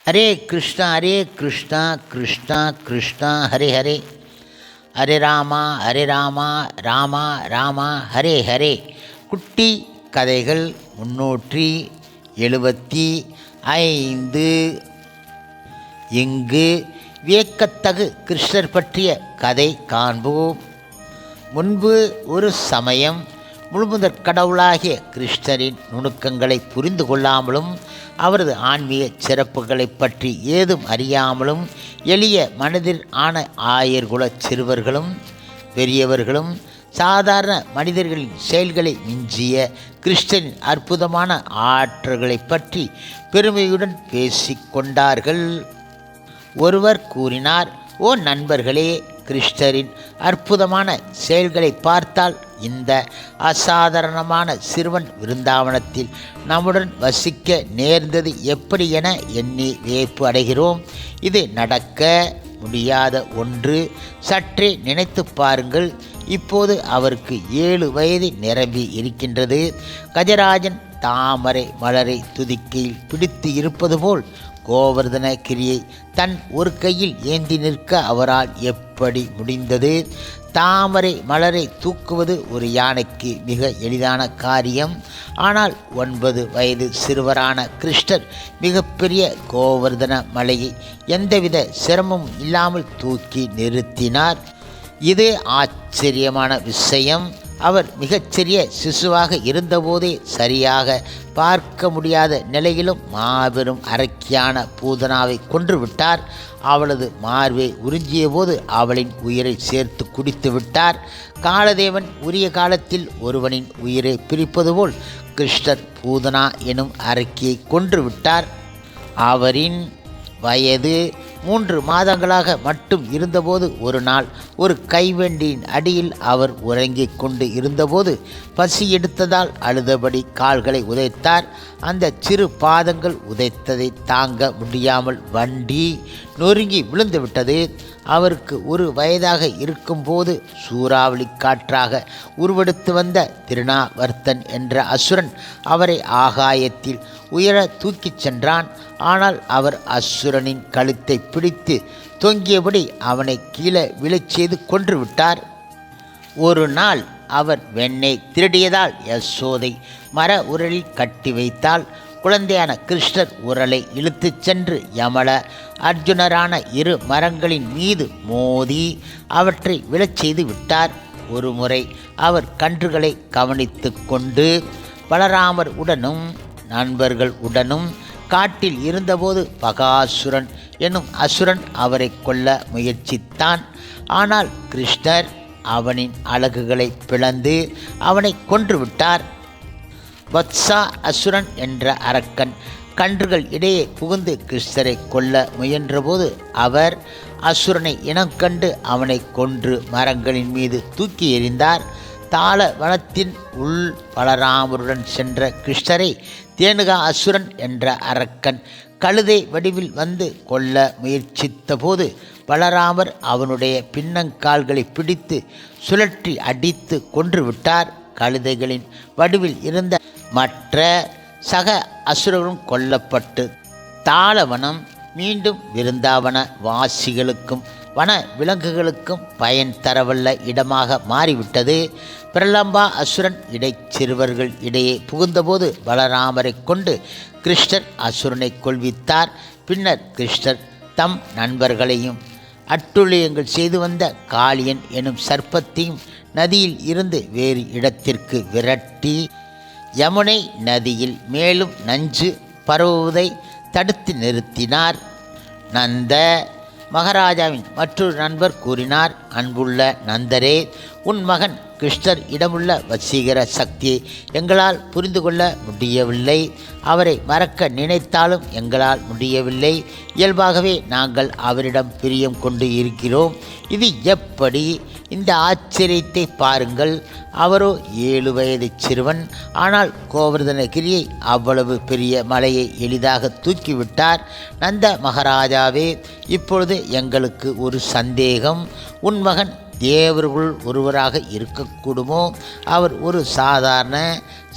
ஹரே கிருஷ்ணா கிருஷ்ணா கிருஷ்ணா ஹரே ஹரே, ஹரே ராமா ராமா ராமா ஹரே ஹரே. குட்டி கதைகள் 375. இங்கு வியக்கத்தகு கிருஷ்ணர் பற்றிய கதை காண்போம். முன்பு ஒரு சமயம் முழுமுதற் கடவுளாகிய கிருஷ்ணரின் நுணுக்கங்களை புரிந்து கொள்ளாமலும் அவரது ஆன்மீக சிறப்புகளை பற்றி ஏதும் அறியாமலும் எளிய மனதில் ஆன ஆயர்குலச் சிறுவர்களும் பெரியவர்களும் சாதாரண மனிதர்களின் செயல்களை மிஞ்சிய கிருஷ்ணரின் அற்புதமான ஆற்றல்களை பற்றி பெருமையுடன் பேசிக்கொண்டார்கள். ஒருவர் கூறினார், ஓ நண்பர்களே, கிருஷ்ணரின் அற்புதமான செயல்களை பார்த்தால் இந்த அசாதாரணமான சிறுவன் விருந்தாவனத்தில் நம்முடன் வசிக்க நேர்ந்தது எப்படி என எண்ணி வியப்பு அடைகிறோம். இது நடக்க முடியாத ஒன்று. சற்றே நினைத்து பாருங்கள். இப்போது அவருக்கு 7 வயது நிரம்பி இருக்கின்றது. கஜராஜன் தாமரை மலரை துதிக்கையில் பிடித்து இருப்பது போல் கோவர்தன கிரியை தன் ஒரு கையில் ஏந்தி நிற்க அவரால் எப்படி முடிந்தது? தாமரை மலரை தூக்குவது ஒரு யானைக்கு மிக எளிதான காரியம். ஆனால் 9 வயது சிறுவரான கிருஷ்ணர் மிகப்பெரிய கோவர்தன மலையை எந்தவித சிரமமும் இல்லாமல் தூக்கி நிறுத்தினார். இது ஆச்சரியமான விஷயம். அவர் மிகச்சிறிய சிசுவாக இருந்தபோதே சரியாக பார்க்க முடியாத நிலையிலும் மாபெரும் அரக்கியான பூதனாவை கொன்றுவிட்டார். அவளது மார்பை உறிஞ்சிய போது அவளின் உயிரை சேர்த்து குடித்து விட்டார். காலதேவன் உரிய காலத்தில் ஒருவனின் உயிரை பிரிப்பது போல் கிருஷ்ணர் பூதனா எனும் அரக்கியை கொன்றுவிட்டார். அவரின் வயது 3 மாதங்களாக மட்டும் இருந்தபோது ஒரு நாள் ஒரு கைவண்டியின் அடியில் அவர் உறங்கிக் கொண்டு இருந்தபோது பசி எடுத்ததால் அழுதபடி கால்களை உதைத்தார். அந்த சிறு பாதங்கள் உதைத்ததை தாங்க முடியாமல் வண்டி நொறுங்கி விழுந்துவிட்டது. அவருக்கு 1 வயதாக இருக்கும்போது சூறாவளி காற்றாக உருவெடுத்து வந்த திருநாவர்த்தன் என்ற அசுரன் அவரை ஆகாயத்தில் உயர தூக்கிச் சென்றான். ஆனால் அவர் அசுரனின் கழுத்தை பிடித்து தொங்கியபடி அவனை கீழே விழச் செய்து கொன்றுவிட்டார். ஒரு நாள் அவர் வெண்ணெய் திருடியதால் யசோதை மர உரலில் கட்டி வைத்தால். குழந்தையான கிருஷ்ணர் உரலை இழுத்துச் சென்று யமல அர்ஜுனரான 2 மரங்களின் மீது மோதி அவற்றை விழச் செய்து விட்டார். ஒரு முறை அவர் கன்றுகளை கவனித்து கொண்டு பலராமர் உடனும் நண்பர்கள் உடனும் காட்டில் இருந்தபோது பகாசுரன் என்னும் அசுரன் அவரை கொல்ல முயற்சித்தான். ஆனால் கிருஷ்ணர் அவனின் அலகுகளை பிளந்து அவனை கொன்றுவிட்டார். வத்சா அசுரன் என்ற அரக்கன் கன்றுகள் இடையே புகுந்து கிருஷ்ணரை கொல்ல முயன்றபோது அவர் அசுரனை இனம் கண்டு அவனை கொன்று மரங்களின் மீது தூக்கி எறிந்தார். தாள வனத்தின் உள் பலராமருடன் சென்ற கிருஷ்ணரை தேனுகா அசுரன் என்ற அரக்கன் கழுதை வடிவில் வந்து கொல்ல முயற்சித்த போது பலராமர் அவனுடைய பின்னங்கால்களை பிடித்து சுழற்றி அடித்து கொன்றுவிட்டார். கழுதைகளின் வடிவில் இருந்த மற்ற சக அசுரர்களும் கொல்லப்பட்டு தாளவனம் மீண்டும் விருந்தாவன வாசிகளுக்கும் வன விலங்குகளுக்கும் பயன் தரவல்ல இடமாக மாறிவிட்டது. பிரலம்பா அசுரன் இடைச்சிறுவர்கள் இடையே புகுந்தபோது பலராமரை கொண்டு கிருஷ்ணர் அசுரனை கொல்வித்தார். பின்னர் கிருஷ்ணர் தம் நண்பர்களையும் அட்டுழியங்கள் செய்து வந்த காளியன் எனும் சர்ப்பத்தையும் நதியில் இருந்து வேறு இடத்திற்கு விரட்டி யமுனை நதியில் மேலும் நஞ்சு பரவுவதை தடுத்து நிறுத்தினார். நந்த மகாராஜாவின் மற்றொரு நண்பர் கூறினார், அன்புள்ள நந்தரே, உன் மகன் கிருஷ்ணர் இடமுள்ள வசீகர சக்தியை எங்களால் புரிந்து கொள்ள முடியவில்லை. அவரை மறக்க நினைத்தாலும் எங்களால் முடியவில்லை. இயல்பாகவே நாங்கள் அவரிடம் பிரியம் கொண்டு இருக்கிறோம். இது எப்படி? இந்த ஆச்சரியத்தை பாருங்கள். அவரோ 7 வயது சிறுவன். ஆனால் கோவர்தனகிரியை அவ்வளவு பெரிய மலையை எளிதாக தூக்கிவிட்டார். நந்த மகாராஜாவே, இப்பொழுது எங்களுக்கு ஒரு சந்தேகம். உன் மகன் தேவர்கள் ஒருவராக இருக்கக்கூடுமோ? அவர் ஒரு சாதாரண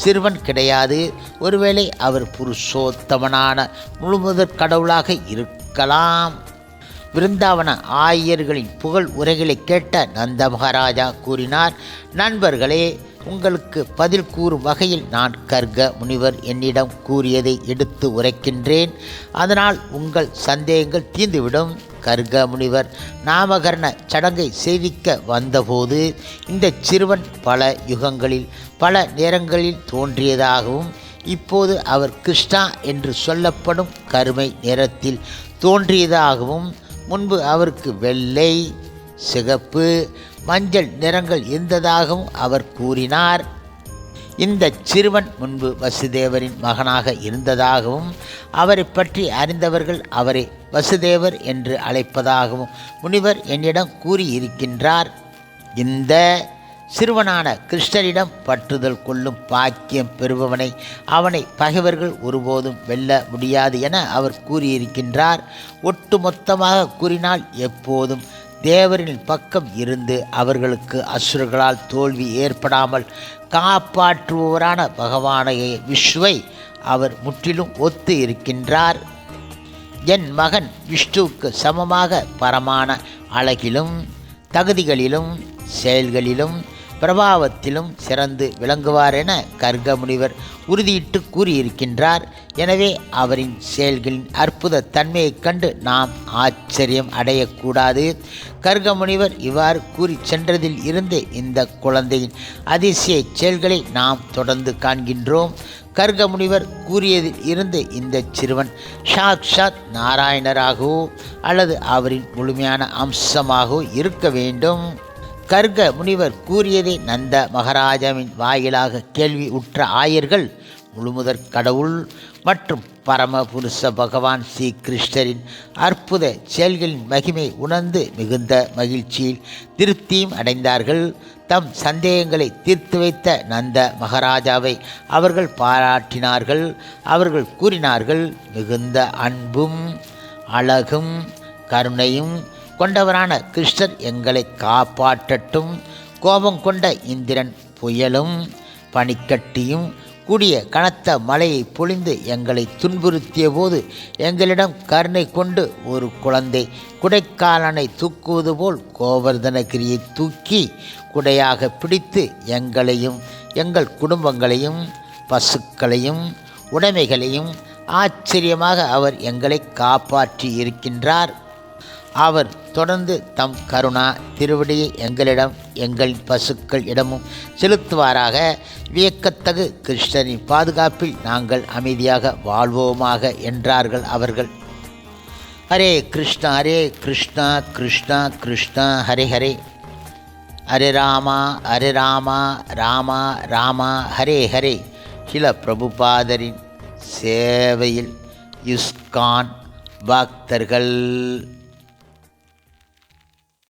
சிறுவன் கிடையாது. ஒருவேளை அவர் புருஷோத்தமனான முழுமுதற் கடவுளாக இருக்கலாம். விருந்தாவன ஆயர்களின் புகழ் உரைகளை கேட்ட நந்த மகாராஜா கூறினார், நண்பர்களே, உங்களுக்கு பதில் கூறும் வகையில் நான் கர்க முனிவர் என்னிடம் கூறியதை எடுத்து உரைக்கின்றேன். அதனால் உங்கள் சந்தேகங்கள் தீர்ந்துவிடும். கர்க முனிவர் நாமகரண சடங்கை செய்விக்க வந்தபோது இந்த சிறுவன் பல யுகங்களில் பல நேரங்களில் தோன்றியதாகவும் இப்போது அவர் கிருஷ்ணா என்று சொல்லப்படும் கருமை நிறத்தில் தோன்றியதாகவும் முன்பு அவருக்கு வெள்ளை, சிகப்பு, மஞ்சள் நிறங்கள் இருந்ததாகவும் அவர் கூறினார். இந்த சிறுவன் முன்பு வசுதேவரின் மகனாக இருந்ததாகவும் அவரை பற்றி அறிந்தவர்கள் அவரை வசுதேவர் என்று அழைப்பதாகவும் முனிவர் என்னிடம் கூறியிருக்கின்றார். இந்த சிறுவனான கிருஷ்ணரிடம் பற்றுதல் கொள்ளும் பாக்கியம் பெறுபவனை அவனை பகைவர்கள் ஒருபோதும் வெல்ல முடியாது என அவர் கூறியிருக்கின்றார். ஒட்டுமொத்தமாக கூறினால் எப்போதும் தேவரின் பக்கம் இருந்து அவர்களுக்கு அசுரர்களால் தோல்வி ஏற்படாமல் காப்பாற்றுபவரான பகவானைய விஷ்ணுவை அவர் முற்றிலும் ஒத்து இருக்கின்றார். என் மகன் விஷ்ணுவுக்கு சமமாக பரமான அழகிலும் தகுதிகளிலும் செயல்களிலும் பிரபாவத்திலும் சிறந்து விளங்குவார் என கர்க முனிவர் உறுதியிட்டு கூறியிருக்கின்றார். எனவே அவரின் செயல்களின் அற்புத தன்மையைக் கண்டு நாம் ஆச்சரியம் அடையக்கூடாது. கர்க முனிவர் இவ்வாறு கூறி சென்றதில் இருந்து இந்த குழந்தையின் அதிசய செயல்களை நாம் தொடர்ந்து காண்கின்றோம். கர்க முனிவர் கூறியதில் இருந்து இந்த சிறுவன் சாக்ஷாத் நாராயணராகவோ அல்லது அவரின் முழுமையான அம்சமாகவோ இருக்க வேண்டும். கர்க முனிவர் கூறியதை நந்த மகாராஜாவின் வாயிலாக கேள்வி உற்ற ஆயர்கள் முழுமுதற் கடவுள் மற்றும் பரமபுருஷ பகவான் ஸ்ரீ கிருஷ்ணரின் அற்புத செயல்களின் மகிமை உணர்ந்து மிகுந்த மகிழ்ச்சியில் திருப்தியும் அடைந்தார்கள். தம் சந்தேகங்களை தீர்த்து வைத்த நந்த மகாராஜாவை அவர்கள் பாராட்டினார்கள். அவர்கள் கூறினார்கள், மிகுந்த அன்பும் அழகும் கருணையும் கொண்டவரான கிருஷ்ணர் எங்களை காப்பாற்றட்டும். கோபம் கொண்ட இந்திரன் புயலும் பனிக்கட்டியும் கூடிய கனத்த மழையை பொழிந்து எங்களை துன்புறுத்திய போது எங்களிடம் கருணை கொண்டு ஒரு குழந்தை குடைக்காலனை தூக்குவது போல் கோவர்தனகிரியை தூக்கி குடையாக பிடித்து எங்களையும் எங்கள் குடும்பங்களையும் பசுக்களையும் உடைமைகளையும் ஆச்சரியமாக அவர் எங்களை காப்பாற்றி இருக்கின்றார். அவர் தொடர்ந்து தம் கருணா திருவடியை எங்களிடம் எங்கள் பசுக்கள் இடமும் செலுத்துவாராக. வியக்கத்தகு கிருஷ்ணரின் பாதுகாப்பில் நாங்கள் அமைதியாக வாழ்வோமாக என்றார்கள் அவர்கள். ஹரே கிருஷ்ணா கிருஷ்ணா கிருஷ்ணா ஹரே ஹரே, ஹரே ராமா ராமா ராமா ஹரே ஹரே. சில பிரபுபாதரின் சேவையில் இஸ்கான் பக்தர்கள்.